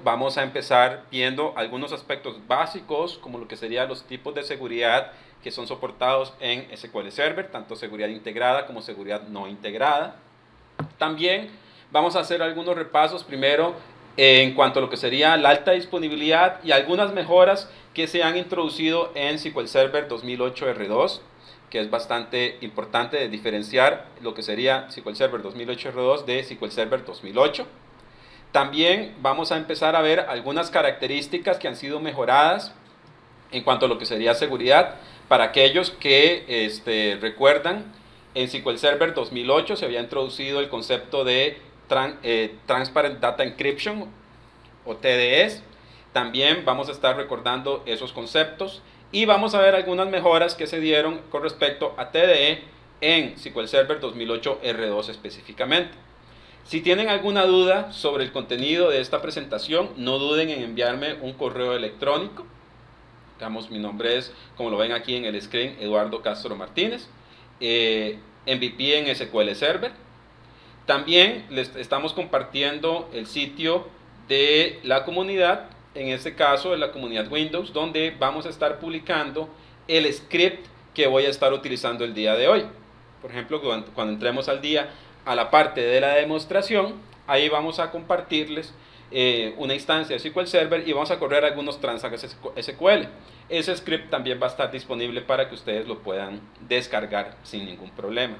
vamos a empezar viendo algunos aspectos básicos, como lo que serían los tipos de seguridad que son soportados en SQL Server, tanto seguridad integrada como seguridad no integrada. También vamos a hacer algunos repasos primero en cuanto a lo que sería la alta disponibilidad y algunas mejoras que se han introducido en SQL Server 2008 R2, que es bastante importante de diferenciar lo que sería SQL Server 2008 R2 de SQL Server 2008. También vamos a empezar a ver algunas características que han sido mejoradas en cuanto a lo que sería seguridad. Para aquellos que recuerdan, en SQL Server 2008 se había introducido el concepto de Transparent Data Encryption o TDS. También vamos a estar recordando esos conceptos y vamos a ver algunas mejoras que se dieron con respecto a TDE en SQL Server 2008 R2 específicamente. Si tienen alguna duda sobre el contenido de esta presentación, no duden en enviarme un correo electrónico. Digamos, mi nombre es, como lo ven aquí en el screen, Eduardo Castro Martínez, MVP en SQL Server. También les estamos compartiendo el sitio de la comunidad, en este caso de la comunidad Windows, donde vamos a estar publicando el script que voy a estar utilizando el día de hoy. Por ejemplo, cuando entremos al día a la parte de la demostración, ahí vamos a compartirles una instancia de SQL Server y vamos a correr algunos Transact SQL. Ese script también va a estar disponible para que ustedes lo puedan descargar sin ningún problema.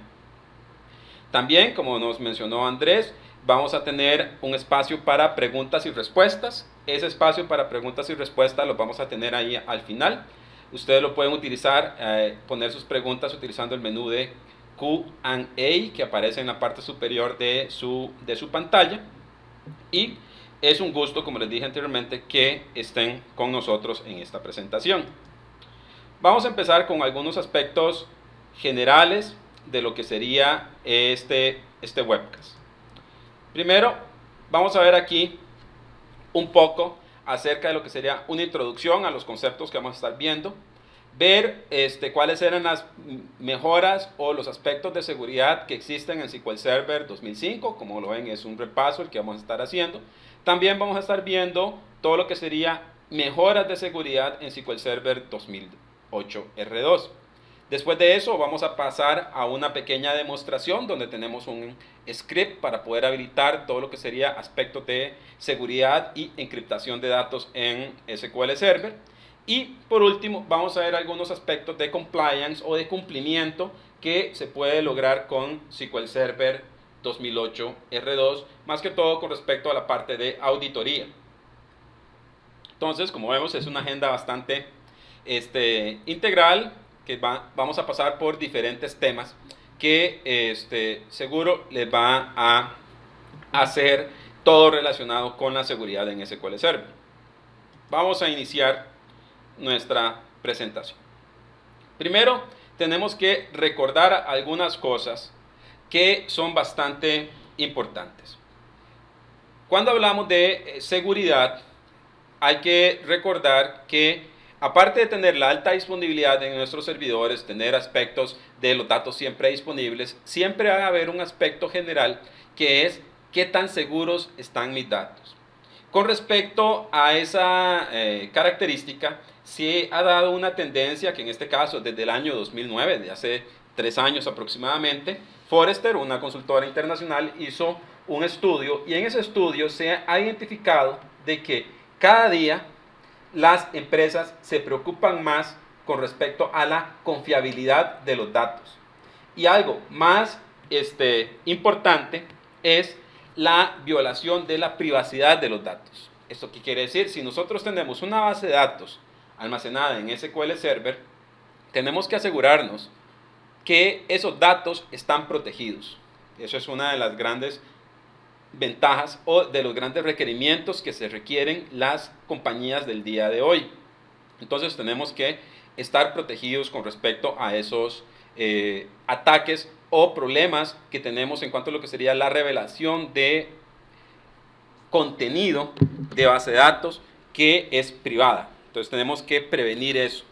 También, como nos mencionó Andrés, vamos a tener un espacio para preguntas y respuestas. Ese espacio para preguntas y respuestas lo vamos a tener ahí al final. Ustedes lo pueden utilizar, poner sus preguntas utilizando el menú de Q&A que aparece en la parte superior de su pantalla. Y es un gusto, como les dije anteriormente, que estén con nosotros en esta presentación. Vamos a empezar con algunos aspectos generales de lo que sería este webcast. Primero, vamos a ver aquí un poco acerca de lo que sería una introducción a los conceptos que vamos a estar viendo, ver cuáles eran las mejoras o los aspectos de seguridad que existen en SQL Server 2005, como lo ven es un repaso el que vamos a estar haciendo. También vamos a estar viendo todo lo que sería mejoras de seguridad en SQL Server 2008 R2. Después de eso vamos a pasar a una pequeña demostración donde tenemos un script para poder habilitar todo lo que sería aspectos de seguridad y encriptación de datos en SQL Server. Y por último vamos a ver algunos aspectos de compliance o de cumplimiento que se puede lograr con SQL Server 2008 R2, más que todo con respecto a la parte de auditoría. Entonces, como vemos, es una agenda bastante integral, que vamos a pasar por diferentes temas que seguro les va a hacer todo relacionado con la seguridad en SQL Server. Vamos a iniciar nuestra presentación. Primero, tenemos que recordar algunas cosas que son bastante importantes. Cuando hablamos de seguridad, hay que recordar que aparte de tener la alta disponibilidad en nuestros servidores, tener aspectos de los datos siempre disponibles, siempre va a haber un aspecto general que es qué tan seguros están mis datos. Con respecto a esa característica, se ha dado una tendencia que en este caso desde el año 2009, de hace 3 años aproximadamente, Forrester, una consultora internacional, hizo un estudio y en ese estudio se ha identificado de que cada día las empresas se preocupan más con respecto a la confiabilidad de los datos. Y algo más importante es la violación de la privacidad de los datos. ¿Esto qué quiere decir? Si nosotros tenemos una base de datos almacenada en SQL Server, tenemos que asegurarnos que esos datos están protegidos. Eso es una de las grandes ventajas o de los grandes requerimientos que se requieren las compañías del día de hoy. Entonces tenemos que estar protegidos con respecto a esos ataques o problemas que tenemos en cuanto a lo que sería la revelación de contenido de base de datos que es privada. Entonces tenemos que prevenir eso.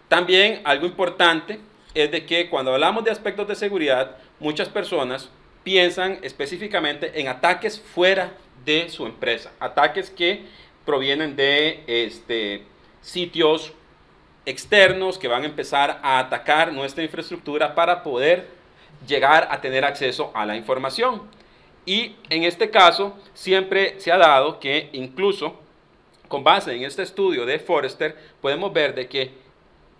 También algo importante es de que cuando hablamos de aspectos de seguridad, muchas personas piensan específicamente en ataques fuera de su empresa, ataques que provienen de sitios externos que van a empezar a atacar nuestra infraestructura para poder llegar a tener acceso a la información. Y en este caso siempre se ha dado que incluso con base en este estudio de Forrester podemos ver de que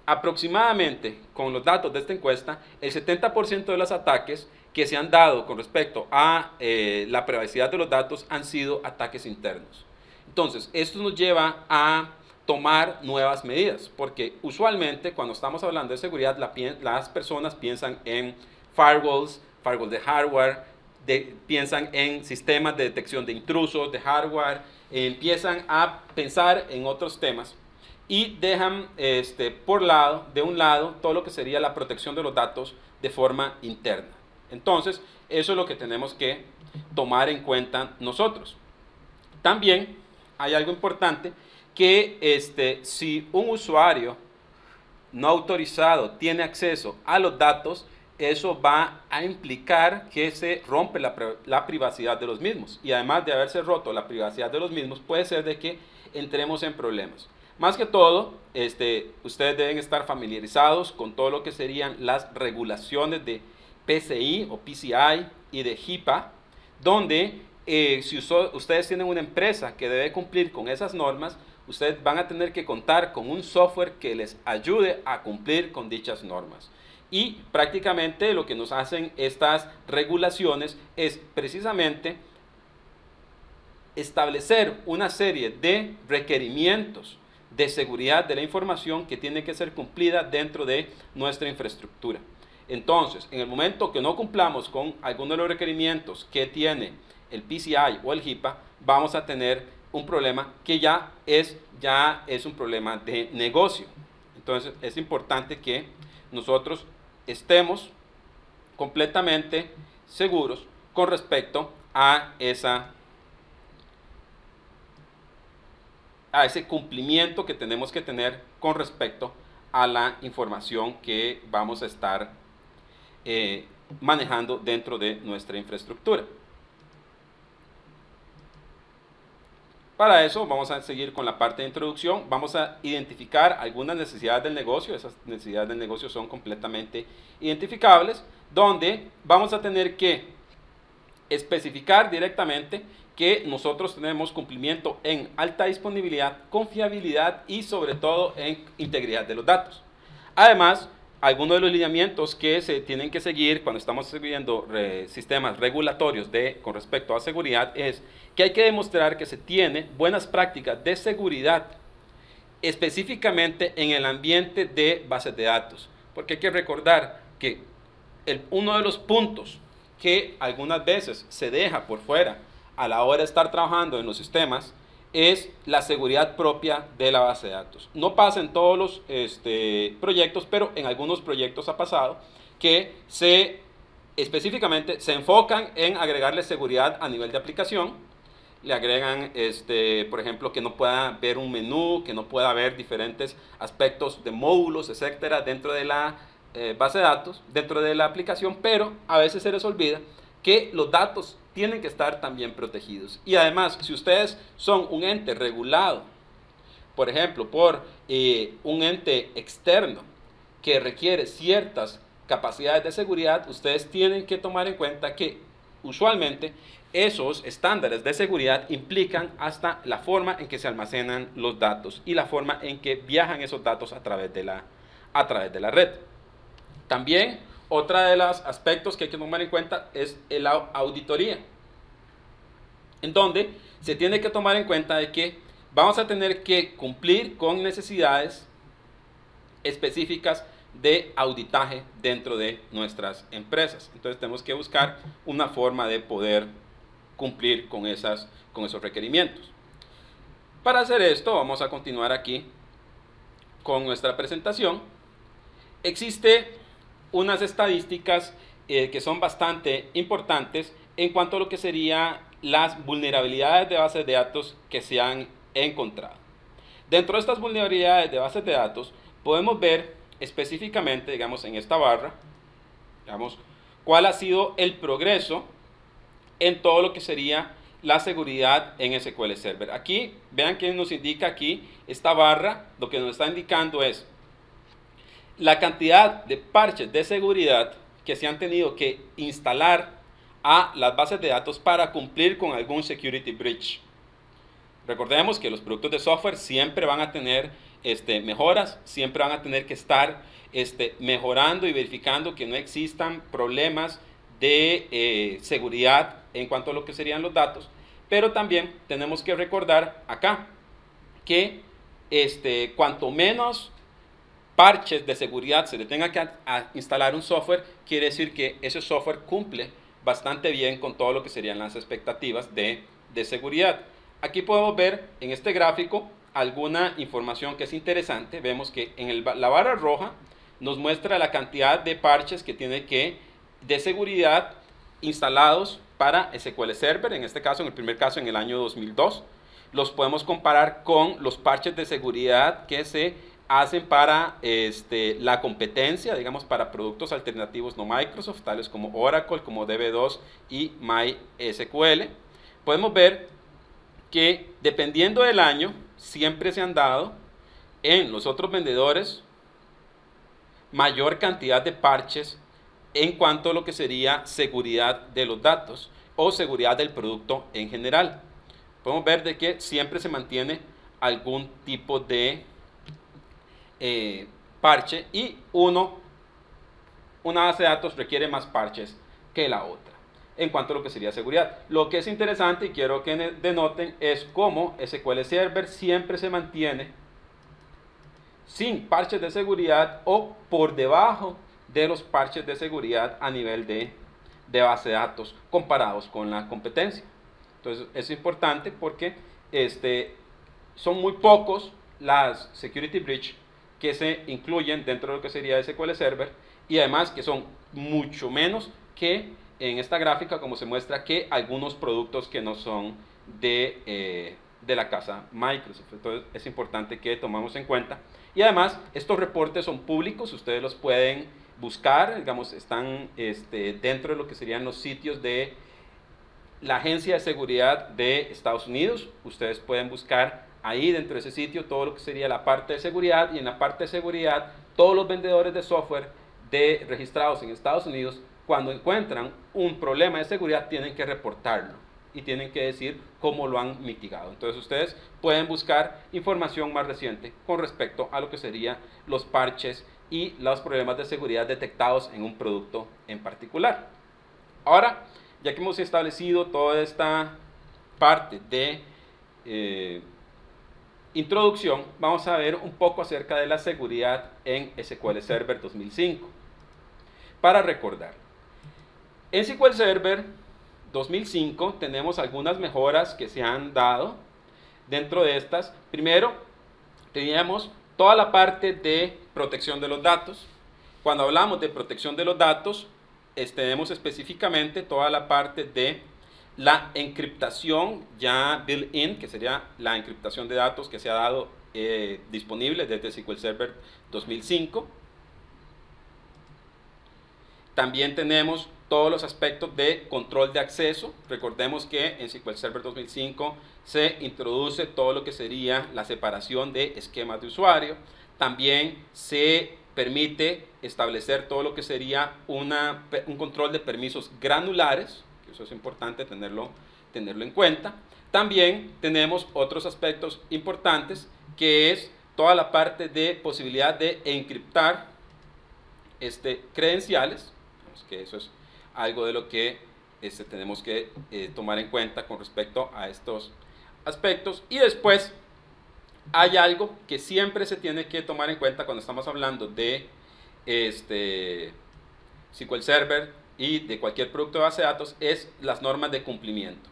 aproximadamente con los datos de esta encuesta el 70% de los ataques que se han dado con respecto a la privacidad de los datos han sido ataques internos. Entonces esto nos lleva a tomar nuevas medidas, porque usualmente cuando estamos hablando de seguridad las personas piensan en firewalls de hardware, piensan en sistemas de detección de intrusos de hardware, empiezan a pensar en otros temas y dejan de un lado todo lo que sería la protección de los datos de forma interna. Entonces eso es lo que tenemos que tomar en cuenta nosotros. También hay algo importante, que si un usuario no autorizado tiene acceso a los datos, eso va a implicar que se rompe la privacidad de los mismos. Y además de haberse roto la privacidad de los mismos, puede ser de que entremos en problemas. Más que todo, ustedes deben estar familiarizados con todo lo que serían las regulaciones de PCI o PCI y de HIPAA, donde si ustedes tienen una empresa que debe cumplir con esas normas, ustedes van a tener que contar con un software que les ayude a cumplir con dichas normas. Y prácticamente lo que nos hacen estas regulaciones es precisamente establecer una serie de requerimientos de seguridad de la información que tiene que ser cumplida dentro de nuestra infraestructura. Entonces, en el momento que no cumplamos con alguno de los requerimientos que tiene el PCI o el HIPAA, vamos a tener un problema que ya es un problema de negocio. Entonces es importante que nosotros estemos completamente seguros con respecto a ese cumplimiento que tenemos que tener con respecto a la información que vamos a estar manejando dentro de nuestra infraestructura. Para eso vamos a seguir con la parte de introducción. Vamos a identificar algunas necesidades del negocio. Esas necesidades del negocio son completamente identificables, donde vamos a tener que especificar directamente que nosotros tenemos cumplimiento en alta disponibilidad, confiabilidad y sobre todo en integridad de los datos. Además, algunos de los lineamientos que se tienen que seguir cuando estamos siguiendo sistemas regulatorios con respecto a seguridad es que hay que demostrar que se tiene buenas prácticas de seguridad, específicamente en el ambiente de bases de datos. Porque hay que recordar que uno de los puntos que algunas veces se deja por fuera a la hora de estar trabajando en los sistemas es la seguridad propia de la base de datos. No pasa en todos los proyectos, pero en algunos proyectos ha pasado que específicamente se enfocan en agregarle seguridad a nivel de aplicación. Le agregan, por ejemplo, que no pueda ver un menú, que no pueda ver diferentes aspectos de módulos, etcétera, dentro de la base de datos, dentro de la aplicación, pero a veces se les olvida que los datos tienen que estar también protegidos. Y además, si ustedes son un ente regulado, por ejemplo, por un ente externo que requiere ciertas capacidades de seguridad, ustedes tienen que tomar en cuenta que usualmente esos estándares de seguridad implican hasta la forma en que se almacenan los datos y la forma en que viajan esos datos a través de la red. También otro de los aspectos que hay que tomar en cuenta es la auditoría, en donde se tiene que tomar en cuenta de que vamos a tener que cumplir con necesidades específicas de auditaje dentro de nuestras empresas. Entonces tenemos que buscar una forma de poder cumplir con esos requerimientos. Para hacer esto vamos a continuar aquí con nuestra presentación. Existe unas estadísticas que son bastante importantes en cuanto a lo que serían las vulnerabilidades de bases de datos que se han encontrado. Dentro de estas vulnerabilidades de bases de datos podemos ver específicamente, digamos, en esta barra, digamos, cuál ha sido el progreso en todo lo que sería la seguridad en SQL Server. Aquí, vean que nos indica aquí, esta barra, lo que nos está indicando es la cantidad de parches de seguridad que se han tenido que instalar a las bases de datos para cumplir con algún security breach. Recordemos que los productos de software siempre van a tener mejoras, siempre van a tener que estar mejorando y verificando que no existan problemas de seguridad en cuanto a lo que serían los datos, pero también tenemos que recordar acá que cuanto menos parches de seguridad se le tenga que instalar un software, quiere decir que ese software cumple bastante bien con todo lo que serían las expectativas de seguridad. Aquí podemos ver en este gráfico alguna información que es interesante. Vemos que en la barra roja nos muestra la cantidad de parches que tiene de seguridad instalados para SQL Server, en este caso, en el primer caso, en el año 2002. Los podemos comparar con los parches de seguridad que se hacen para la competencia, digamos, para productos alternativos no Microsoft, tales como Oracle, como DB2 y MySQL. Podemos ver que dependiendo del año, siempre se han dado en los otros vendedores mayor cantidad de parches en cuanto a lo que sería seguridad de los datos o seguridad del producto en general. Podemos ver de que siempre se mantiene algún tipo de parche y una base de datos requiere más parches que la otra en cuanto a lo que sería seguridad. Lo que es interesante y quiero que denoten es cómo SQL Server siempre se mantiene sin parches de seguridad o por debajo de los parches de seguridad a nivel de base de datos comparados con la competencia. Entonces es importante porque son muy pocos las security breach que se incluyen dentro de lo que sería SQL Server y además que son mucho menos que en esta gráfica, como se muestra, que algunos productos que no son de la casa Microsoft. Entonces es importante que tomemos en cuenta. Y además estos reportes son públicos, ustedes los pueden buscar, digamos, están dentro de lo que serían los sitios de la Agencia de Seguridad de Estados Unidos. Ustedes pueden buscar ahí dentro de ese sitio todo lo que sería la parte de seguridad, y en la parte de seguridad todos los vendedores de software registrados en Estados Unidos, cuando encuentran un problema de seguridad, tienen que reportarlo y tienen que decir cómo lo han mitigado. Entonces ustedes pueden buscar información más reciente con respecto a lo que serían los parches y los problemas de seguridad detectados en un producto en particular. Ahora, ya que hemos establecido toda esta parte de introducción, vamos a ver un poco acerca de la seguridad en SQL Server 2005. Para recordar, en SQL Server 2005 tenemos algunas mejoras que se han dado. Dentro de estas, primero, teníamos toda la parte de protección de los datos. Cuando hablamos de protección de los datos, tenemos específicamente toda la parte de la encriptación ya built-in, que sería la encriptación de datos que se ha dado disponible desde SQL Server 2005. También tenemos todos los aspectos de control de acceso. Recordemos que en SQL Server 2005 se introduce todo lo que sería la separación de esquemas de usuario. También se permite establecer todo lo que sería un control de permisos granulares, que eso es importante tenerlo en cuenta. También tenemos otros aspectos importantes, que es toda la parte de posibilidad de encriptar credenciales, que eso es algo de lo que tenemos que tomar en cuenta con respecto a estos aspectos. Y después hay algo que siempre se tiene que tomar en cuenta cuando estamos hablando de SQL Server y de cualquier producto de base de datos, es las normas de cumplimiento.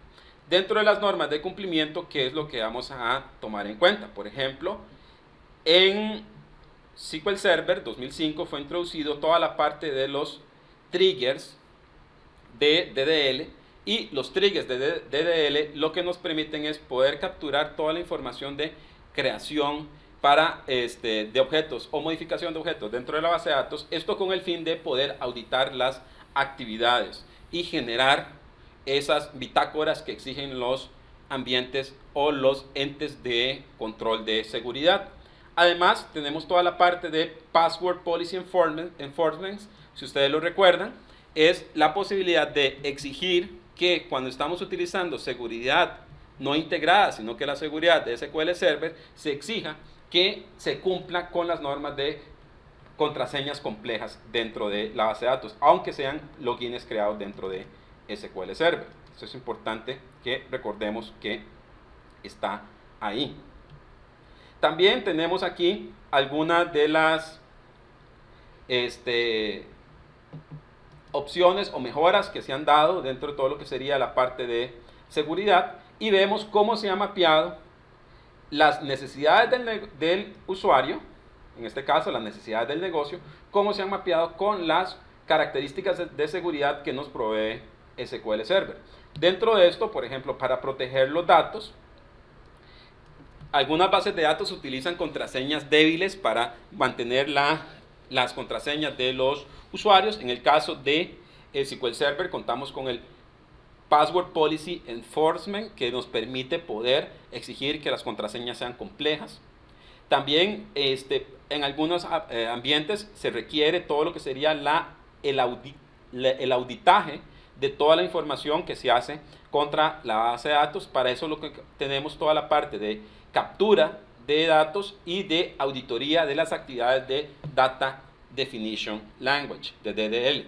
Dentro de las normas de cumplimiento, ¿qué es lo que vamos a tomar en cuenta? Por ejemplo, en SQL Server 2005 fue introducido toda la parte de los triggers de DDL, y los triggers de DDL lo que nos permiten es poder capturar toda la información de creación de objetos o modificación de objetos dentro de la base de datos, esto con el fin de poder auditar las actividades y generar esas bitácoras que exigen los ambientes o los entes de control de seguridad. Además, tenemos toda la parte de Password Policy Enforcement, si ustedes lo recuerdan, es la posibilidad de exigir que cuando estamos utilizando seguridad no integrada, sino que la seguridad de SQL Server se exija que se cumpla con las normas de contraseñas complejas dentro de la base de datos, aunque sean logins creados dentro de SQL Server. Eso es importante que recordemos que está ahí. También tenemos aquí algunas de las opciones o mejoras que se han dado dentro de todo lo que sería la parte de seguridad, y vemos cómo se ha mapeado las necesidades del usuario, en este caso las necesidades del negocio, cómo se han mapeado con las características de seguridad que nos provee SQL Server. Dentro de esto, por ejemplo, para proteger los datos, algunas bases de datos utilizan contraseñas débiles para mantener las contraseñas de los usuarios. En el caso de SQL Server contamos con el Password Policy Enforcement, que nos permite poder exigir que las contraseñas sean complejas. También en algunos ambientes se requiere todo lo que sería el auditaje de toda la información que se hace contra la base de datos. Para eso lo que tenemos toda la parte de captura de datos y de auditoría de las actividades de Data Definition Language, de DDL.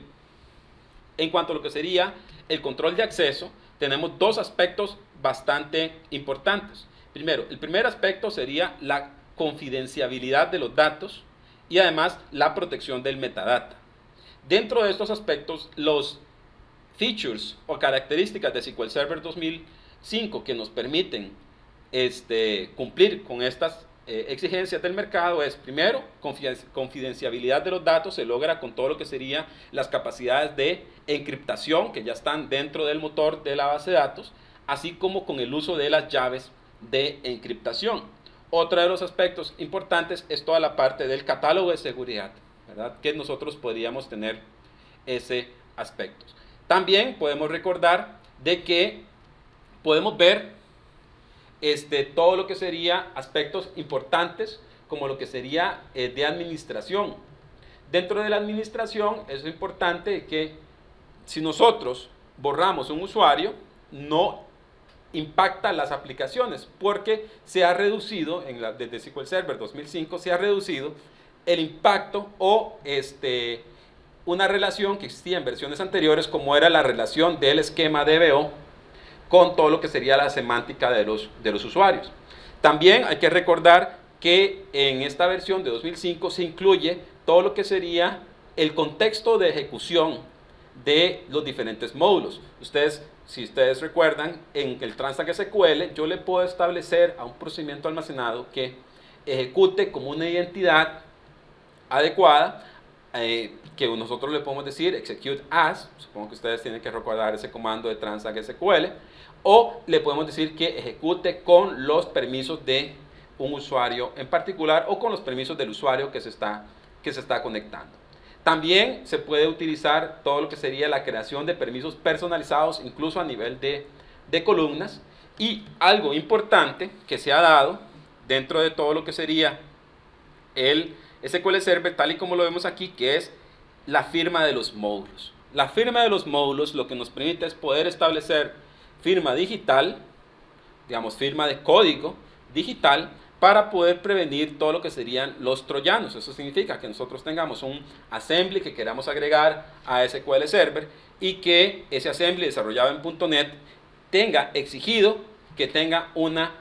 En cuanto a lo que sería el control de acceso, tenemos dos aspectos bastante importantes. Primero, el primer aspecto sería la confidencialidad de los datos y además la protección del metadata. Dentro de estos aspectos, los features o características de SQL Server 2005 que nos permiten cumplir con estas exigencias del mercado es, primero, confidencialidad de los datos se logra con todo lo que serían las capacidades de encriptación que ya están dentro del motor de la base de datos, así como con el uso de las llaves de encriptación. Otro de los aspectos importantes es toda la parte del catálogo de seguridad, ¿verdad? Que nosotros podríamos tener ese aspecto. También podemos recordar de que podemos ver todo lo que sería aspectos importantes como lo que sería de administración. Dentro de la administración es importante que si nosotros borramos un usuario no impacta las aplicaciones porque se ha reducido, desde SQL Server 2005 se ha reducido el impacto o una relación que existía en versiones anteriores como era la relación del esquema DBO con todo lo que sería la semántica de los usuarios. También hay que recordar que en esta versión de 2005 se incluye todo lo que sería el contexto de ejecución de los diferentes módulos. Si ustedes recuerdan, en el Transact SQL yo le puedo establecer a un procedimiento almacenado que ejecute como una identidad adecuada, que nosotros le podemos decir execute as, supongo que ustedes tienen que recordar ese comando de Transact SQL, o le podemos decir que ejecute con los permisos de un usuario en particular o con los permisos del usuario que se está conectando. También se puede utilizar todo lo que sería la creación de permisos personalizados, incluso a nivel de columnas. Y algo importante que se ha dado dentro de todo lo que sería el SQL Server, tal y como lo vemos aquí, que es la firma de los módulos. La firma de los módulos lo que nos permite es poder establecer firma digital, digamos firma de código digital, para poder prevenir todo lo que serían los troyanos. Eso significa que nosotros tengamos un assembly que queramos agregar a SQL Server y que ese assembly desarrollado en .NET tenga exigido que tenga una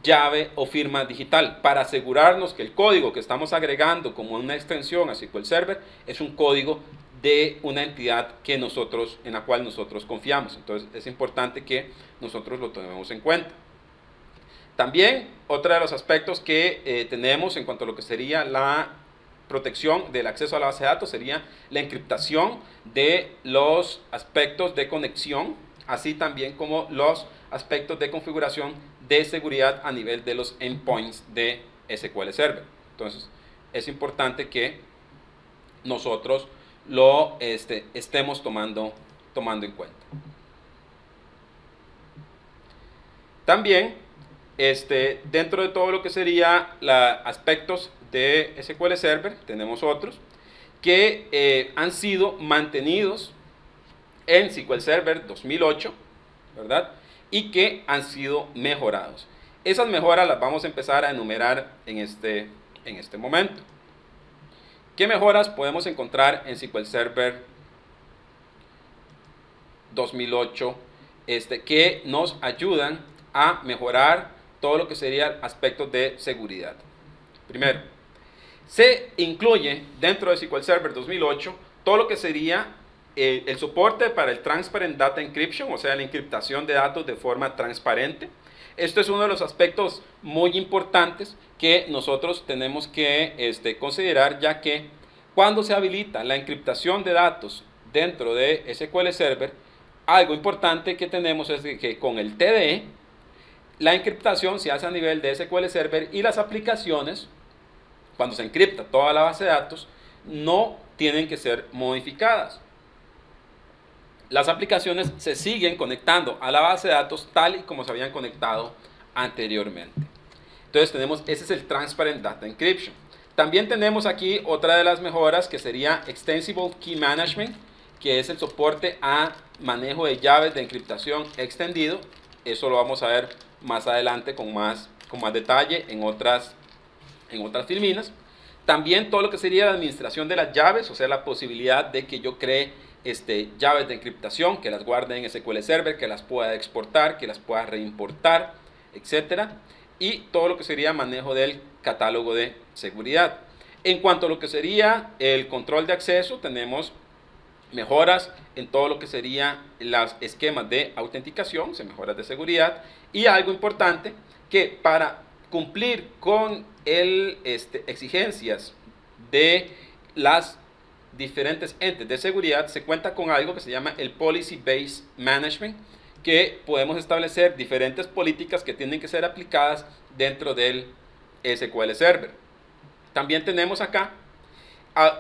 llave o firma digital para asegurarnos que el código que estamos agregando como una extensión a SQL Server es un código de una entidad en la cual nosotros confiamos. Entonces es importante que nosotros lo tomemos en cuenta. También otro de los aspectos que tenemos en cuanto a lo que sería la protección del acceso a la base de datos sería la encriptación de los aspectos de conexión, así también como los aspectos de configuración de seguridad a nivel de los endpoints de SQL Server. Entonces es importante que nosotros lo estemos tomando tomando en cuenta. También, dentro de todo lo que sería aspectos de SQL Server, tenemos otros que han sido mantenidos en SQL Server 2008, ¿verdad? Y que han sido mejorados. Esas mejoras las vamos a empezar a enumerar en este momento. ¿Qué mejoras podemos encontrar en SQL Server 2008 que nos ayudan a mejorar todo lo que sería aspectos de seguridad? Primero, se incluye dentro de SQL Server 2008 todo lo que sería el soporte para el Transparent Data Encryption, o sea, la encriptación de datos de forma transparente. Esto es uno de los aspectos muy importantes que nosotros tenemos que considerar, ya que cuando se habilita la encriptación de datos dentro de SQL Server, algo importante que tenemos es que con el TDE, la encriptación se hace a nivel de SQL Server y las aplicaciones, cuando se encripta toda la base de datos, no tienen que ser modificadas. Las aplicaciones se siguen conectando a la base de datos tal y como se habían conectado anteriormente. Entonces tenemos, ese es el Transparent Data Encryption. También tenemos aquí otra de las mejoras que sería Extensible Key Management, que es el soporte a manejo de llaves de encriptación extendido. Eso lo vamos a ver más adelante con más detalle en otras filminas. También todo lo que sería la administración de las llaves, o sea, la posibilidad de que yo cree llaves de encriptación, que las guarde en SQL Server, que las pueda exportar, que las pueda reimportar, etc. Y todo lo que sería manejo del catálogo de seguridad. En cuanto a lo que sería el control de acceso, tenemos mejoras en todo lo que sería los esquemas de autenticación, mejoras de seguridad. Y algo importante, que para cumplir con exigencias de las diferentes entes de seguridad, se cuenta con algo que se llama el Policy Based Management, que podemos establecer diferentes políticas que tienen que ser aplicadas dentro del SQL Server. También tenemos acá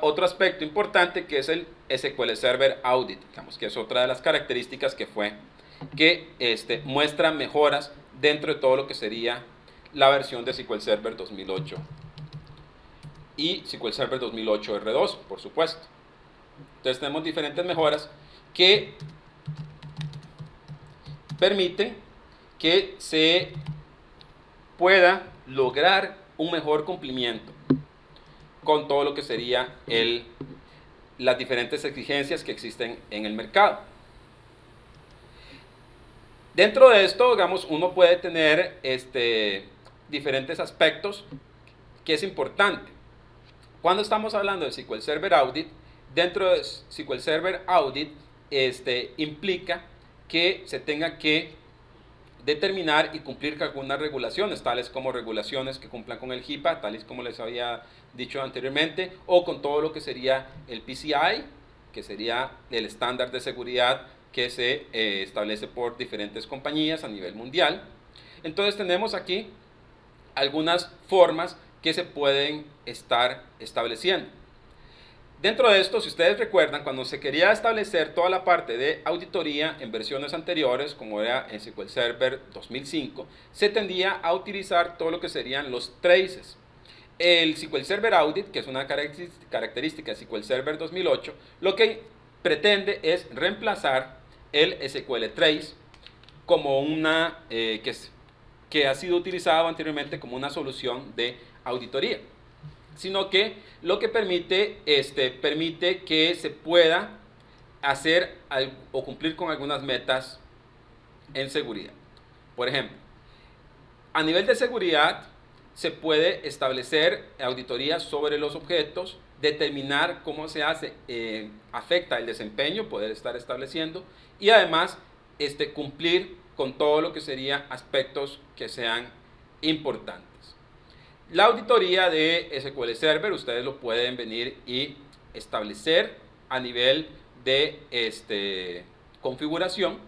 otro aspecto importante, que es el SQL Server Audit, digamos, que es otra de las características que muestra mejoras dentro de todo lo que sería la versión de SQL Server 2008 y SQL Server 2008 R2, por supuesto. Entonces tenemos diferentes mejoras que permiten que se pueda lograr un mejor cumplimiento con todo lo que sería las diferentes exigencias que existen en el mercado. Dentro de esto, digamos, uno puede tener diferentes aspectos que es importante. Cuando estamos hablando de SQL Server Audit, dentro de SQL Server Audit implica que se tenga que determinar y cumplir con algunas regulaciones, tales como regulaciones que cumplan con el HIPAA, tales como les había dicho anteriormente, o con todo lo que sería el PCI, que sería el estándar de seguridad que se establece por diferentes compañías a nivel mundial. Entonces tenemos aquí algunas formas que se pueden estar estableciendo. Dentro de esto, si ustedes recuerdan, cuando se quería establecer toda la parte de auditoría en versiones anteriores, como era en SQL Server 2005, se tendía a utilizar todo lo que serían los traces. El SQL Server Audit, que es una característica de SQL Server 2008, lo que pretende es reemplazar el SQL Trace como que ha sido utilizado anteriormente como una solución de auditoría, sino que lo que permite que se pueda hacer o cumplir con algunas metas en seguridad. Por ejemplo, a nivel de seguridad se puede establecer auditorías sobre los objetos, determinar cómo se afecta el desempeño, poder estar estableciendo, y además cumplir con todo lo que serían aspectos que sean importantes. La auditoría de SQL Server ustedes lo pueden venir y establecer a nivel de configuración,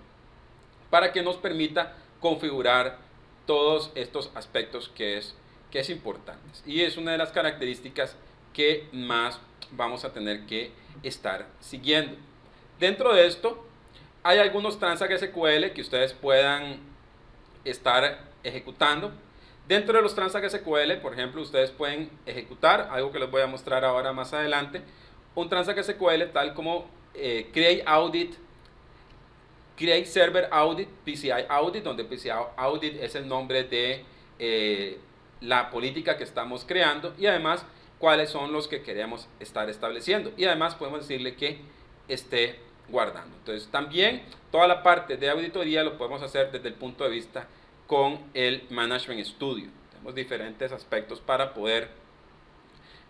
para que nos permita configurar todos estos aspectos que es importantes, y es una de las características que más vamos a tener que estar siguiendo. Dentro de esto Hay algunos Transact SQL que ustedes puedan estar ejecutando. Dentro de los Transact SQL, por ejemplo, ustedes pueden ejecutar algo que les voy a mostrar ahora más adelante, un Transact SQL tal como Create Audit, Create Server Audit, PCI Audit, donde PCI Audit es el nombre de la política que estamos creando y además cuáles son los que queremos estar estableciendo. Y además podemos decirle que esté guardando. Entonces también toda la parte de auditoría lo podemos hacer desde el punto de vista con el Management Studio. Tenemos diferentes aspectos para poder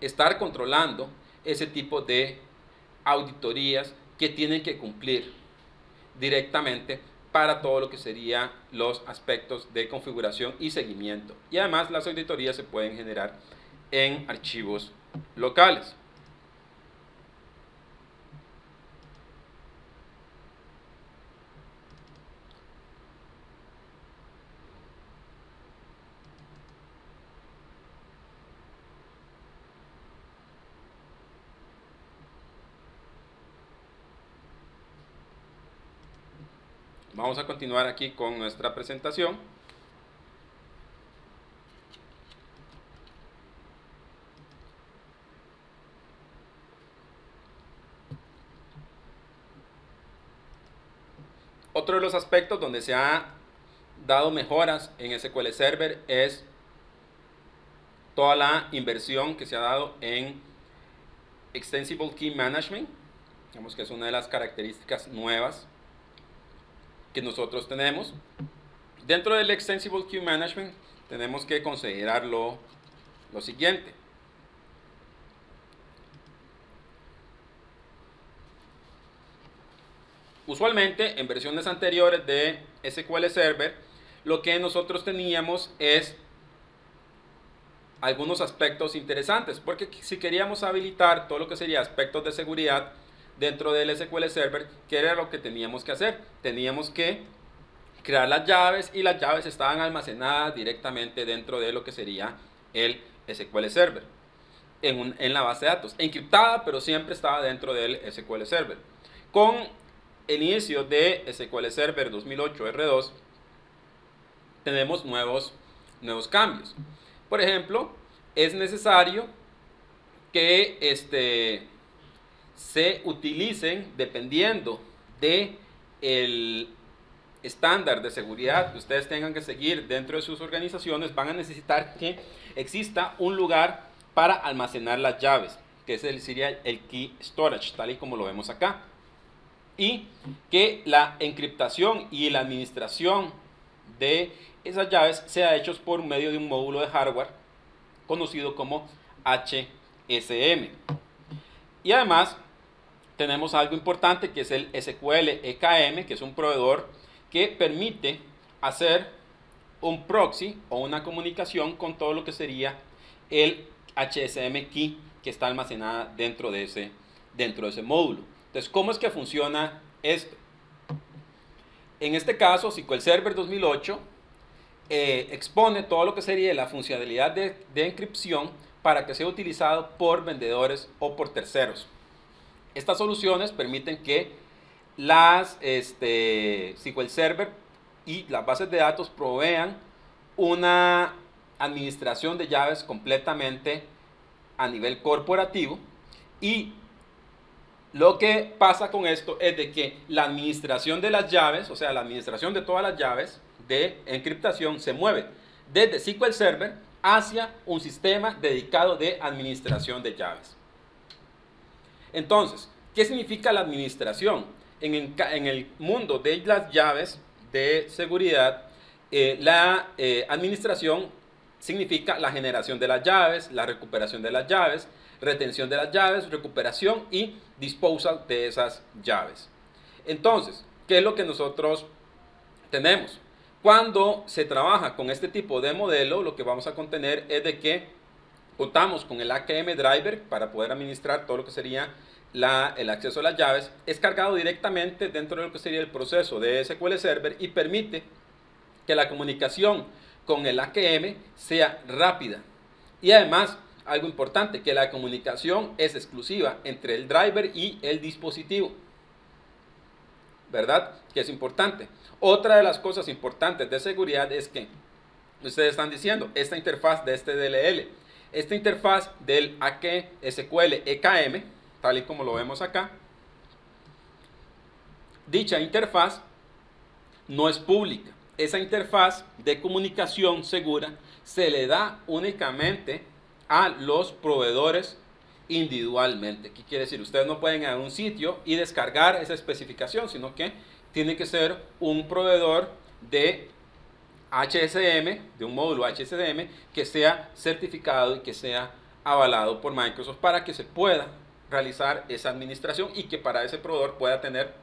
estar controlando ese tipo de auditorías que tienen que cumplir directamente para todo lo que serían los aspectos de configuración y seguimiento. Y además las auditorías se pueden generar en archivos locales. Vamos a continuar aquí con nuestra presentación. Otro de los aspectos donde se ha dado mejoras en SQL Server es toda la inversión que se ha dado en Extensible Key Management. Digamos que es una de las características nuevas que nosotros tenemos. Dentro del Extensible Queue Management tenemos que considerar lo siguiente. Usualmente en versiones anteriores de SQL Server lo que nosotros teníamos es algunos aspectos interesantes, porque si queríamos habilitar todo lo que sería aspectos de seguridad dentro del SQL Server, ¿qué era lo que teníamos que hacer? Teníamos que crear las llaves y las llaves estaban almacenadas directamente dentro de lo que sería el SQL Server en la base de datos, encriptada, pero siempre estaba dentro del SQL Server. Con el inicio de SQL Server 2008 R2 tenemos nuevos cambios. Por ejemplo, es necesario que se utilicen, dependiendo de el estándar de seguridad que ustedes tengan que seguir dentro de sus organizaciones, van a necesitar que exista un lugar para almacenar las llaves, que sería el Key Storage, tal y como lo vemos acá, y que la encriptación y la administración de esas llaves sea hecho por medio de un módulo de hardware conocido como HSM. Y además tenemos algo importante que es el SQL EKM, que es un proveedor que permite hacer un proxy o una comunicación con todo lo que sería el HSM Key que está almacenada dentro de ese módulo. Entonces, ¿cómo es que funciona esto? En este caso, SQL Server 2008 expone todo lo que sería la funcionalidad de encripción para que sea utilizado por vendedores o por terceros. Estas soluciones permiten que las SQL Server y las bases de datos provean una administración de llaves completamente a nivel corporativo, y lo que pasa con esto es de que la administración de las llaves, o sea, la administración de todas las llaves de encriptación se mueve desde SQL Server hacia un sistema dedicado de administración de llaves. Entonces, ¿qué significa la administración? En el mundo de las llaves de seguridad, la administración significa la generación de las llaves, la recuperación de las llaves, retención de las llaves, recuperación y disposal de esas llaves. Entonces, ¿qué es lo que nosotros tenemos? Cuando se trabaja con este tipo de modelo, lo que vamos a contener es de que contamos con el AKM Driver para poder administrar todo lo que sería el acceso a las llaves. Es cargado directamente dentro de lo que sería el proceso de SQL Server y permite que la comunicación con el AKM sea rápida. Y además, algo importante, que la comunicación es exclusiva entre el driver y el dispositivo. ¿verdad? Que es importante. Otra de las cosas importantes de seguridad es que ustedes están diciendo, esta interfaz de este DLL, esta interfaz del SQL EKM, tal y como lo vemos acá, dicha interfaz no es pública. Esa interfaz de comunicación segura se le da únicamente a los proveedores individualmente. ¿Qué quiere decir? Ustedes no pueden ir a un sitio y descargar esa especificación, sino que tiene que ser un proveedor de HSM, de un módulo HSM, que sea certificado y que sea avalado por Microsoft para que se pueda realizar esa administración y que para ese proveedor pueda tener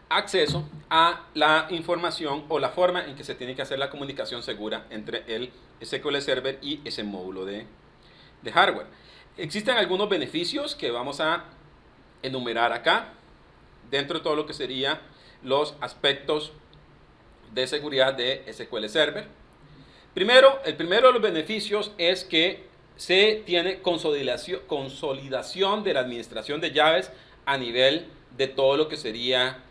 acceso a la información o la forma en que se tiene que hacer la comunicación segura entre el SQL Server y ese módulo de hardware. Existen algunos beneficios que vamos a enumerar acá dentro de todo lo que serían los aspectos de seguridad de SQL Server. El primero de los beneficios es que se tiene consolidación de la administración de llaves a nivel de todo lo que sería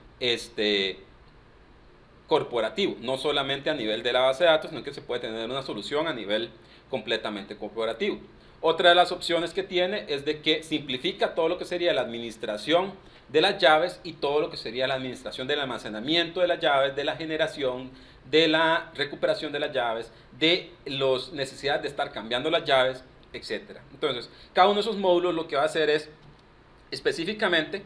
corporativo, no solamente a nivel de la base de datos, sino que se puede tener una solución a nivel completamente corporativo. Otra de las opciones que tiene es de que simplifica todo lo que sería la administración de las llaves y todo lo que sería la administración del almacenamiento de las llaves, de la generación, de la recuperación de las llaves, de las necesidades de estar cambiando las llaves, etc. Entonces, cada uno de esos módulos lo que va a hacer es específicamente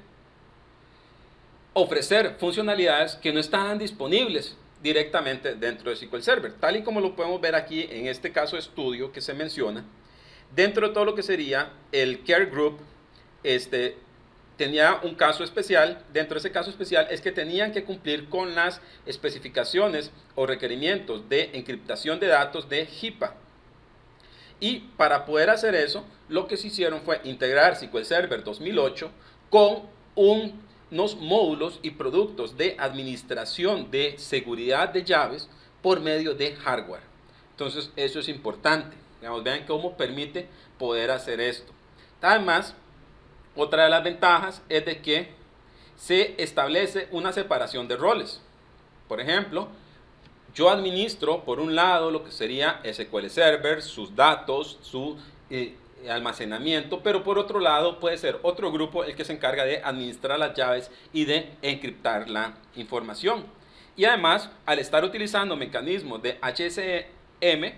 ofrecer funcionalidades que no estaban disponibles directamente dentro de SQL Server, tal y como lo podemos ver aquí en este caso de estudio que se menciona. Dentro de todo lo que sería el Care Group, tenía un caso especial. Dentro de ese caso especial es que tenían que cumplir con las especificaciones o requerimientos de encriptación de datos de HIPAA. Y para poder hacer eso, lo que se hicieron fue integrar SQL Server 2008 con unos módulos y productos de administración de seguridad de llaves por medio de hardware. Entonces, eso es importante. Digamos, vean cómo permite poder hacer esto. Además, otra de las ventajas es de que se establece una separación de roles. Por ejemplo, yo administro por un lado lo que sería SQL Server, sus datos, su almacenamiento, pero por otro lado puede ser otro grupo el que se encarga de administrar las llaves y de encriptar la información. Y además, al estar utilizando mecanismos de HSM,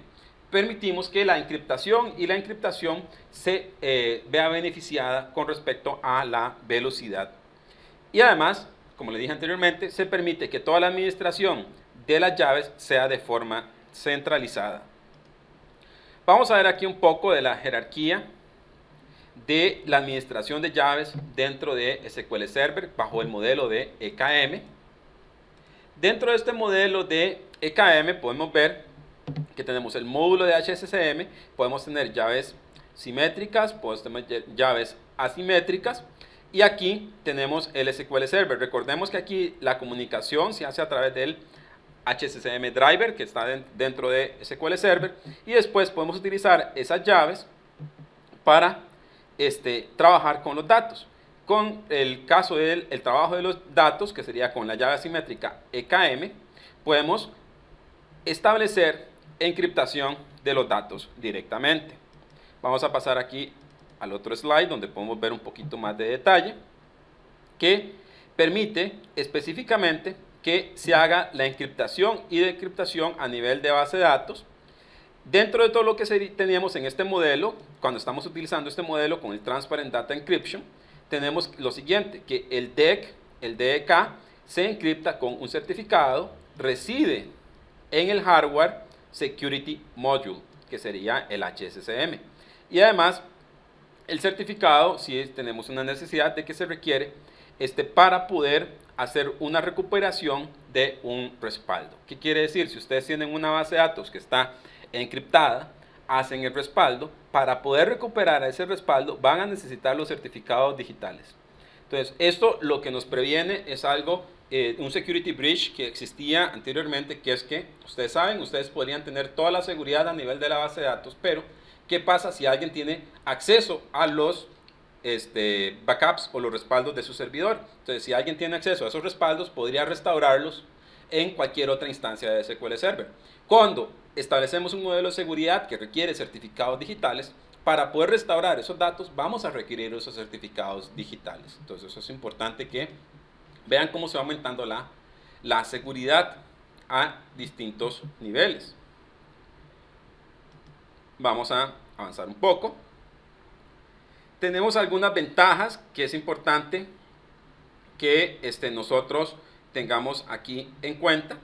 permitimos que la encriptación se vea beneficiada con respecto a la velocidad. Y además, como le dije anteriormente, se permite que toda la administración de las llaves sea de forma centralizada. Vamos a ver aquí un poco de la jerarquía de la administración de llaves dentro de SQL Server bajo el modelo de EKM. Dentro de este modelo de EKM podemos ver que tenemos el módulo de HSM, podemos tener llaves simétricas, podemos tener llaves asimétricas, y aquí tenemos el SQL Server. Recordemos que aquí la comunicación se hace a través del HSM Driver, que está dentro de SQL Server, y después podemos utilizar esas llaves para trabajar con los datos. Con el caso del trabajo de los datos, que sería con la llave asimétrica EKM, podemos establecer encriptación de los datos directamente. Vamos a pasar aquí al otro slide donde podemos ver un poquito más de detalle, que permite específicamente que se haga la encriptación y decriptación a nivel de base de datos. Dentro de todo lo que teníamos en este modelo, cuando estamos utilizando este modelo con el Transparent Data Encryption, tenemos lo siguiente, que el DEK se encripta con un certificado, reside en el hardware Security Module, que sería el HSM. Y además, el certificado, si tenemos una necesidad de que se requiere para poder hacer una recuperación de un respaldo. ¿Qué quiere decir? Si ustedes tienen una base de datos que está encriptada, hacen el respaldo. Para poder recuperar ese respaldo, van a necesitar los certificados digitales. Entonces, esto lo que nos previene es algo, un security breach que existía anteriormente, que es que, ustedes saben, ustedes podrían tener toda la seguridad a nivel de la base de datos, pero ¿qué pasa si alguien tiene acceso a los backups o los respaldos de su servidor. Entonces, si alguien tiene acceso a esos respaldos, podría restaurarlos en cualquier otra instancia de SQL Server. Cuando establecemos un modelo de seguridad que requiere certificados digitales, para poder restaurar esos datos, vamos a requerir esos certificados digitales. Entonces, eso es importante que vean cómo se va aumentando la seguridad a distintos niveles. Vamos a avanzar un poco. Tenemos algunas ventajas que es importante que nosotros tengamos aquí en cuenta.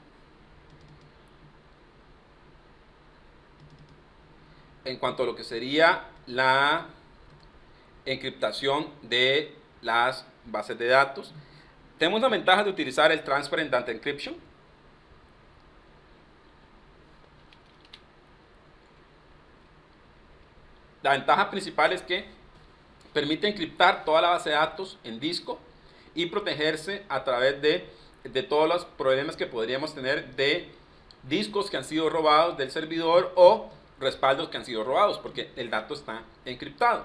En cuanto a lo que sería la encriptación de las bases de datos, tenemos la ventaja de utilizar el Transparent Data Encryption. La ventaja principal es que permite encriptar toda la base de datos en disco y protegerse a través de todos los problemas que podríamos tener de discos que han sido robados del servidor o respaldos que han sido robados, porque el dato está encriptado.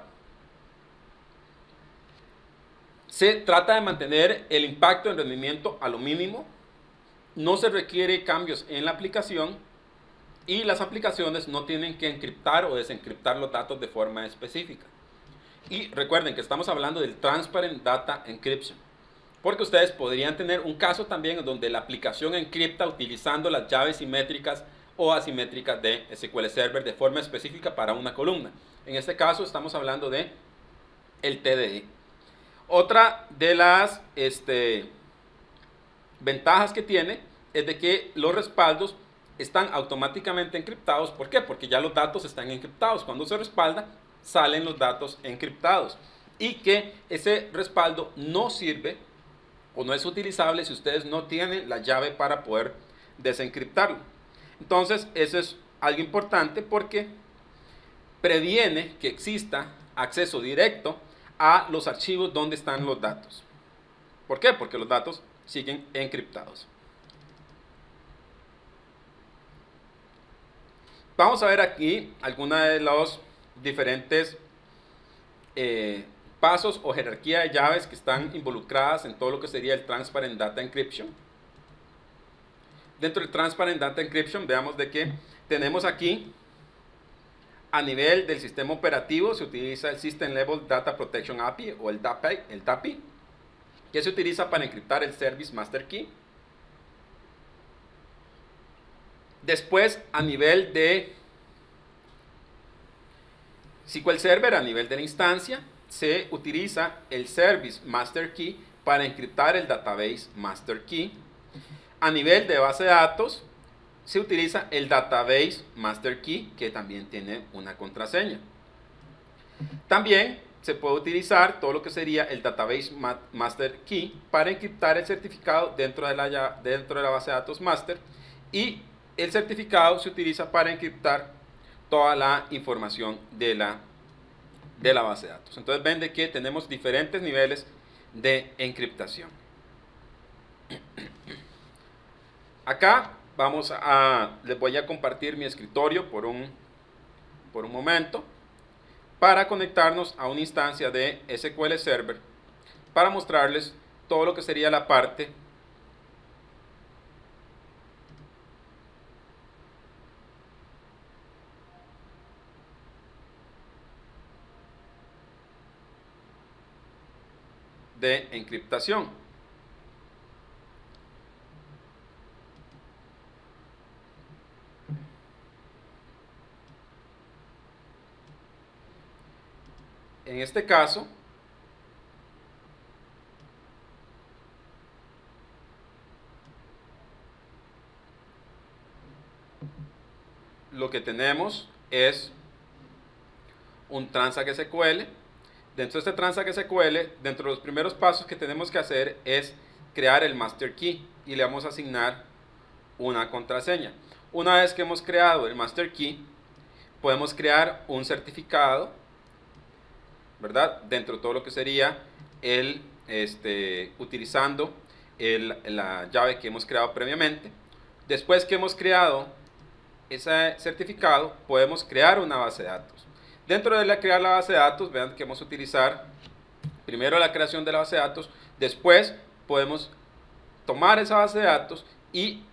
Se trata de mantener el impacto en rendimiento a lo mínimo, no se requiere cambios en la aplicación y las aplicaciones no tienen que encriptar o desencriptar los datos de forma específica. Y recuerden que estamos hablando del Transparent Data Encryption, porque ustedes podrían tener un caso también en donde la aplicación encripta utilizando las llaves simétricas o asimétricas de SQL Server de forma específica para una columna. En este caso estamos hablando de el TDE. Otra de las ventajas que tiene es de que los respaldos están automáticamente encriptados. ¿Por qué? Porque ya los datos están encriptados. Cuando se respalda, salen los datos encriptados. Y que ese respaldo no sirve o no es utilizable si ustedes no tienen la llave para poder desencriptarlo. Entonces, eso es algo importante porque previene que exista acceso directo a los archivos donde están los datos. ¿Por qué? Porque los datos siguen encriptados. Vamos a ver aquí algunos de los diferentes pasos o jerarquía de llaves que están involucradas en todo lo que sería el Transparent Data Encryption. Dentro del Transparent Data Encryption, veamos de que tenemos aquí, a nivel del sistema operativo, se utiliza el System Level Data Protection API o el DAPI, que se utiliza para encriptar el Service Master Key. Después, a nivel de SQL Server, a nivel de la instancia, se utiliza el Service Master Key para encriptar el Database Master Key. A nivel de base de datos, se utiliza el Database Master Key, que también tiene una contraseña. También se puede utilizar todo lo que sería el Database Master Key para encriptar el certificado dentro de la base de datos master, y el certificado se utiliza para encriptar toda la información de la base de datos. Entonces ven de que tenemos diferentes niveles de encriptación. Acá les voy a compartir mi escritorio por un momento para conectarnos a una instancia de SQL Server para mostrarles todo lo que sería la parte de encriptación. En este caso, lo que tenemos es un Transact SQL. Dentro de este Transact SQL, dentro de los primeros pasos que tenemos que hacer es crear el Master Key y le vamos a asignar una contraseña. Una vez que hemos creado el Master Key, podemos crear un certificado, ¿verdad? Dentro de todo lo que sería utilizando la llave que hemos creado previamente. Después que hemos creado ese certificado, podemos crear una base de datos. Dentro de crear la base de datos, vean que vamos a utilizar primero la creación de la base de datos, después podemos tomar esa base de datos y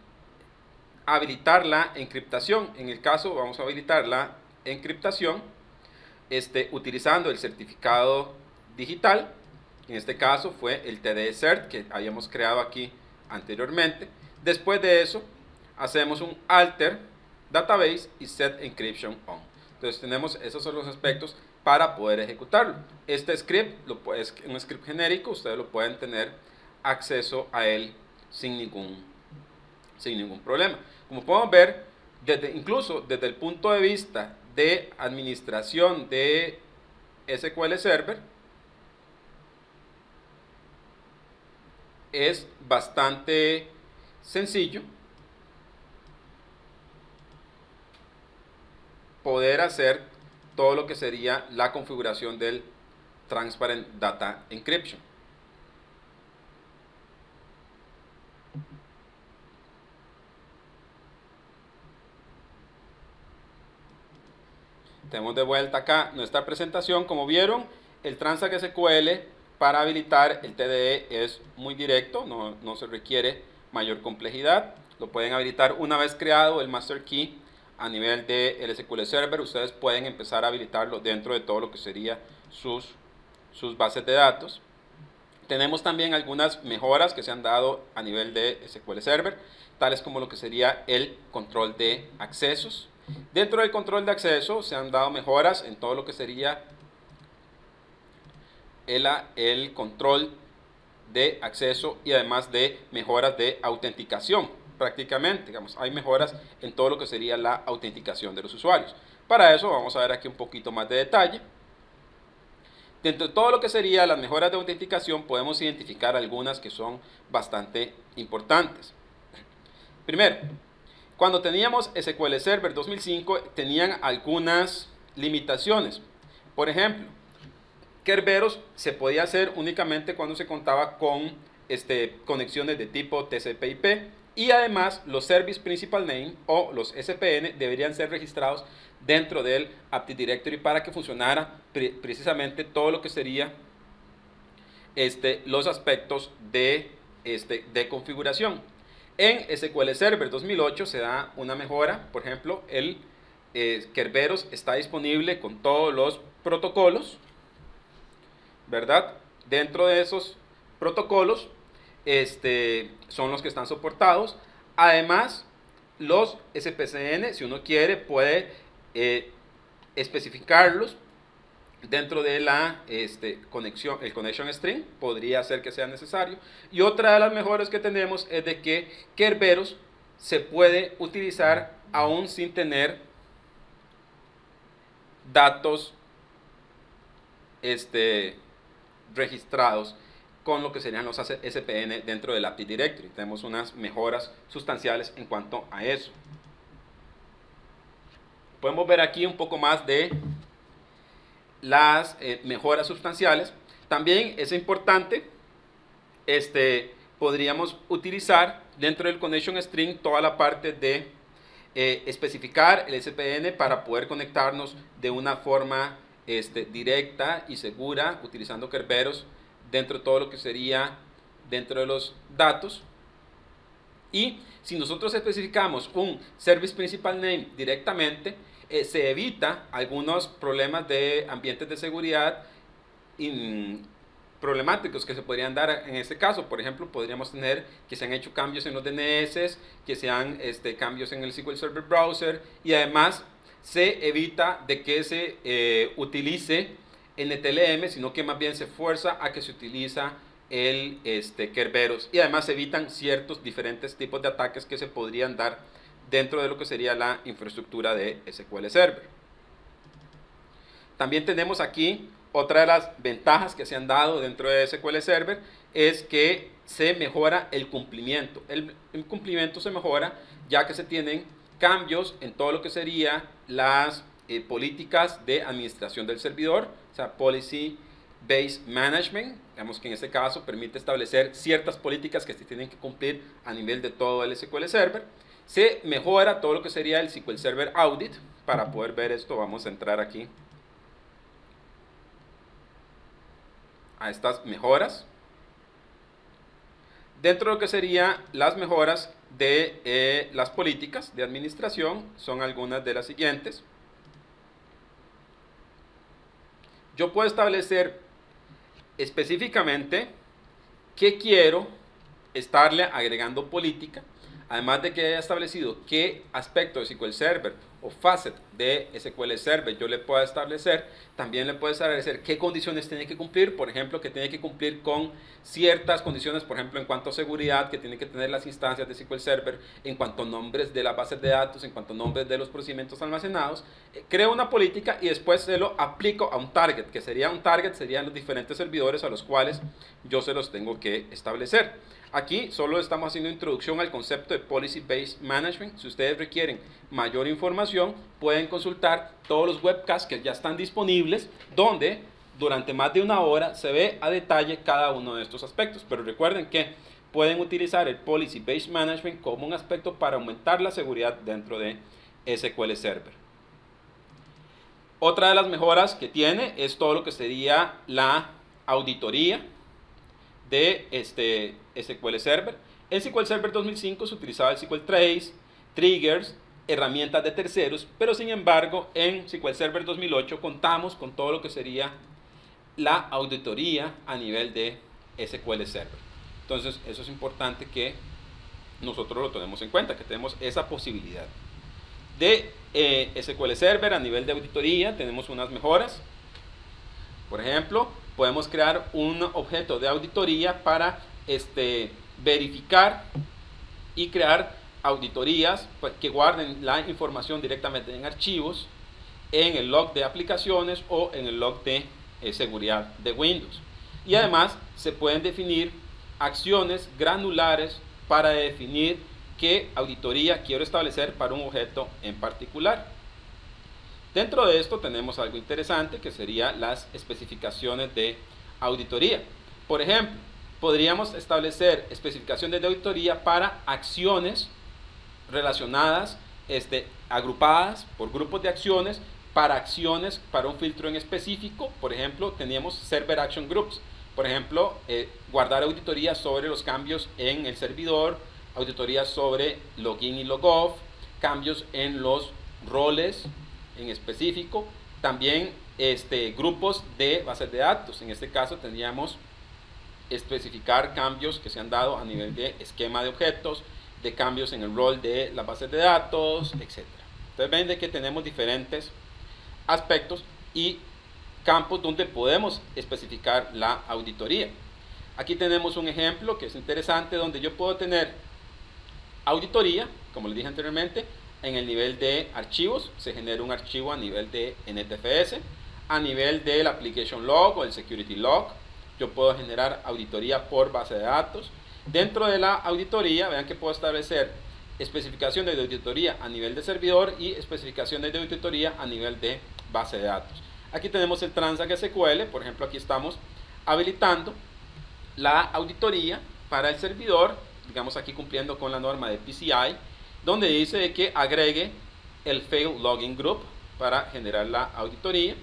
habilitar la encriptación. En el caso vamos a habilitar la encriptación utilizando el certificado digital. En este caso fue el TDE Cert que habíamos creado aquí anteriormente. Después de eso hacemos un alter database y set encryption on. Entonces tenemos esos son los aspectos para poder ejecutarlo. Este script es un script genérico, ustedes lo pueden tener acceso a él sin ningún problema. Como podemos ver, incluso desde el punto de vista de administración de SQL Server, es bastante sencillo poder hacer todo lo que sería la configuración del Transparent Data Encryption. Tenemos de vuelta acá nuestra presentación. Como vieron, el Transact SQL para habilitar el TDE es muy directo, no se requiere mayor complejidad. Lo pueden habilitar una vez creado el Master Key a nivel del SQL Server. Ustedes pueden empezar a habilitarlo dentro de todo lo que sería sus bases de datos. Tenemos también algunas mejoras que se han dado a nivel de SQL Server, tales como lo que sería el control de accesos. Dentro del control de acceso se han dado mejoras en todo lo que sería el control de acceso y además de mejoras de autenticación. Prácticamente, digamos, hay mejoras en todo lo que sería la autenticación de los usuarios. Para eso vamos a ver aquí un poquito más de detalle. Dentro de todo lo que sería las mejoras de autenticación podemos identificar algunas que son bastante importantes. Primero, cuando teníamos SQL Server 2005 tenían algunas limitaciones. Por ejemplo, Kerberos se podía hacer únicamente cuando se contaba con conexiones de tipo TCP/IP y además los Service Principal Name o los SPN deberían ser registrados dentro del Active Directory para que funcionara precisamente todo lo que sería los aspectos de configuración. En SQL Server 2008 se da una mejora, por ejemplo, el Kerberos está disponible con todos los protocolos, ¿verdad? Dentro de esos protocolos son los que están soportados. Además, los SPCN, si uno quiere, puede especificarlos dentro de la conexión, el connection string, podría ser que sea necesario. Y otra de las mejoras que tenemos es de que Kerberos se puede utilizar aún sin tener datos registrados con lo que serían los SPN dentro del Active Directory. Tenemos unas mejoras sustanciales en cuanto a eso. Podemos ver aquí un poco más de las mejoras sustanciales. También es importante, podríamos utilizar dentro del connection string toda la parte de especificar el SPN para poder conectarnos de una forma directa y segura utilizando Kerberos dentro de todo lo que sería dentro de los datos. Y si nosotros especificamos un Service Principal Name directamente, se evita algunos problemas de ambientes de seguridad problemáticos que se podrían dar en este caso. Por ejemplo, podríamos tener que se han hecho cambios en los DNS, que sean cambios en el SQL Server Browser, y además se evita de que se utilice NTLM, sino que más bien se fuerza a que se utiliza el Kerberos, y además se evitan ciertos diferentes tipos de ataques que se podrían dar dentro de lo que sería la infraestructura de SQL Server. También tenemos aquí otra de las ventajas que se han dado dentro de SQL Server, es que se mejora el cumplimiento. El cumplimiento se mejora ya que se tienen cambios en todo lo que sería las políticas de administración del servidor, o sea, Policy Based Management, digamos que en este caso permite establecer ciertas políticas que se tienen que cumplir a nivel de todo el SQL Server. Se mejora todo lo que sería el SQL Server Audit. Para poder ver esto vamos a entrar aquí a estas mejoras. Dentro de lo que serían las mejoras de las políticas de administración, son algunas de las siguientes. Yo puedo establecer específicamente qué quiero estarle agregando política, además de que haya establecido qué aspecto de SQL Server o facet de SQL Server yo le puedo establecer. También le puedo establecer qué condiciones tiene que cumplir, por ejemplo, que tiene que cumplir con ciertas condiciones, por ejemplo, en cuanto a seguridad, que tiene que tener las instancias de SQL Server, en cuanto a nombres de las bases de datos, en cuanto a nombres de los procedimientos almacenados. Creo una política y después se lo aplico a un target, que sería un target, serían los diferentes servidores a los cuales yo se los tengo que establecer. Aquí solo estamos haciendo introducción al concepto de Policy Based Management. Si ustedes requieren mayor información, pueden consultar todos los webcasts que ya están disponibles, donde durante más de una hora se ve a detalle cada uno de estos aspectos. Pero recuerden que pueden utilizar el Policy Based Management como un aspecto para aumentar la seguridad dentro de SQL Server. Otra de las mejoras que tiene es todo lo que sería la auditoría de SQL Server. En SQL Server 2005 se utilizaba el SQL Trace, triggers, herramientas de terceros, pero sin embargo en SQL Server 2008 contamos con todo lo que sería la auditoría a nivel de SQL Server. Entonces eso es importante que nosotros lo tenemos en cuenta, que tenemos esa posibilidad. De SQL Server a nivel de auditoría tenemos unas mejoras. Por ejemplo, podemos crear un objeto de auditoría para verificar y crear auditorías que guarden la información directamente en archivos, en el log de aplicaciones o en el log de seguridad de Windows. Y además se pueden definir acciones granulares para definir qué auditoría quiero establecer para un objeto en particular. Dentro de esto tenemos algo interesante que serían las especificaciones de auditoría. Por ejemplo, podríamos establecer especificaciones de auditoría para acciones relacionadas, agrupadas por grupos de acciones, para acciones, para un filtro en específico. Por ejemplo, teníamos Server Action Groups. Por ejemplo, guardar auditoría sobre los cambios en el servidor, auditoría sobre login y logoff, cambios en los roles en específico, también grupos de bases de datos. En este caso tendríamos especificar cambios que se han dado a nivel de esquema de objetos, de cambios en el rol de las bases de datos, etc. Entonces ven de que tenemos diferentes aspectos y campos donde podemos especificar la auditoría. Aquí tenemos un ejemplo que es interesante, donde yo puedo tener auditoría, como les dije anteriormente, en el nivel de archivos. Se genera un archivo a nivel de NTFS, a nivel del application log o el security log. Yo puedo generar auditoría por base de datos. Dentro de la auditoría, vean que puedo establecer especificaciones de auditoría a nivel de servidor y especificaciones de auditoría a nivel de base de datos. Aquí tenemos el Transact SQL. Por ejemplo, aquí estamos habilitando la auditoría para el servidor, digamos aquí cumpliendo con la norma de PCI, donde dice que agregue el Fail Login Group para generar la auditoría.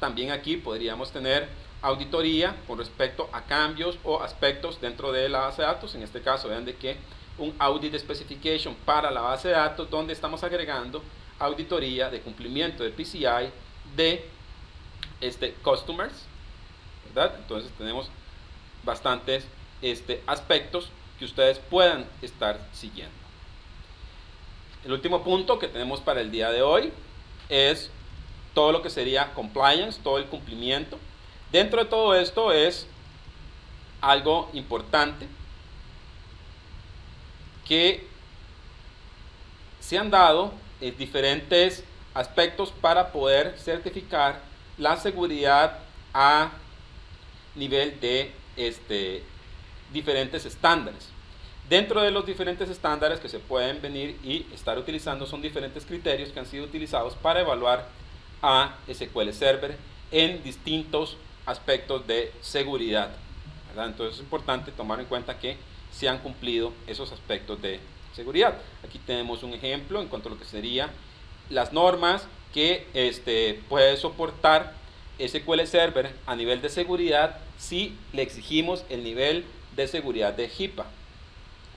También aquí podríamos tener auditoría con respecto a cambios o aspectos dentro de la base de datos. En este caso, vean de que un Audit Specification para la base de datos, donde estamos agregando auditoría de cumplimiento de PCI de customers, ¿verdad? Entonces tenemos bastantes aspectos que ustedes puedan estar siguiendo. El último punto que tenemos para el día de hoy es todo lo que sería compliance, todo el cumplimiento. Dentro de todo esto es algo importante que se han dado diferentes aspectos para poder certificar la seguridad a nivel de diferentes estándares. Dentro de los diferentes estándares que se pueden venir y estar utilizando son diferentes criterios que han sido utilizados para evaluar a SQL Server en distintos aspectos de seguridad, ¿verdad? Entonces es importante tomar en cuenta que se han cumplido esos aspectos de seguridad. Aquí tenemos un ejemplo en cuanto a lo que serían las normas que puede soportar SQL Server a nivel de seguridad si le exigimos el nivel de seguridad de HIPAA.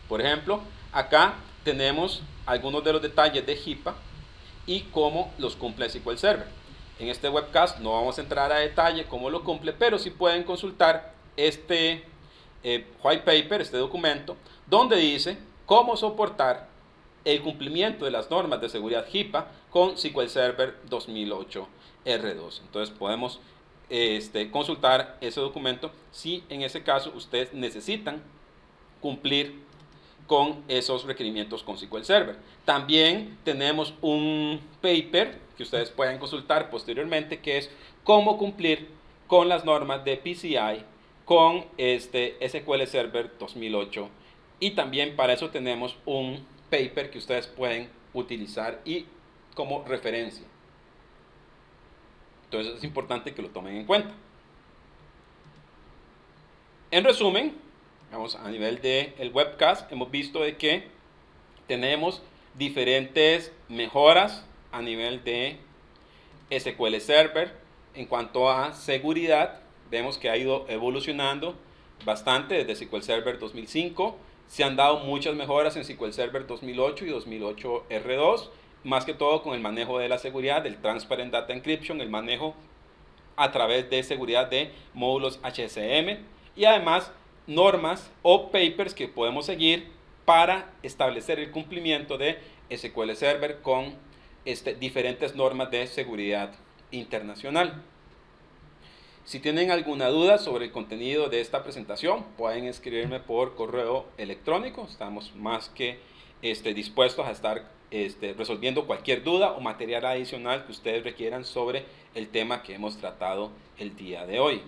Por ejemplo, acá tenemos algunos de los detalles de HIPAA y cómo los cumple SQL Server. En este webcast no vamos a entrar a detalle cómo lo cumple, pero sí pueden consultar este white paper, este documento, donde dice cómo soportar el cumplimiento de las normas de seguridad HIPAA con SQL Server 2008 R2. Entonces podemos consultar ese documento si en ese caso ustedes necesitan cumplir con esos requerimientos con SQL Server. También tenemos un paper que ustedes pueden consultar posteriormente, que es cómo cumplir con las normas de PCI con SQL Server 2008, y también para eso tenemos un paper que ustedes pueden utilizar y como referencia. Entonces es importante que lo tomen en cuenta. En resumen, vamos a nivel del webcast, hemos visto de que tenemos diferentes mejoras a nivel de SQL Server. En cuanto a seguridad, vemos que ha ido evolucionando bastante desde SQL Server 2005. Se han dado muchas mejoras en SQL Server 2008 y 2008 R2, más que todo con el manejo de la seguridad, del Transparent Data Encryption, el manejo a través de seguridad de módulos HSM, y además normas o papers que podemos seguir para establecer el cumplimiento de SQL Server con diferentes normas de seguridad internacional. Si tienen alguna duda sobre el contenido de esta presentación, pueden escribirme por correo electrónico. Estamos más que dispuestos a estar resolviendo cualquier duda o material adicional que ustedes requieran sobre el tema que hemos tratado el día de hoy.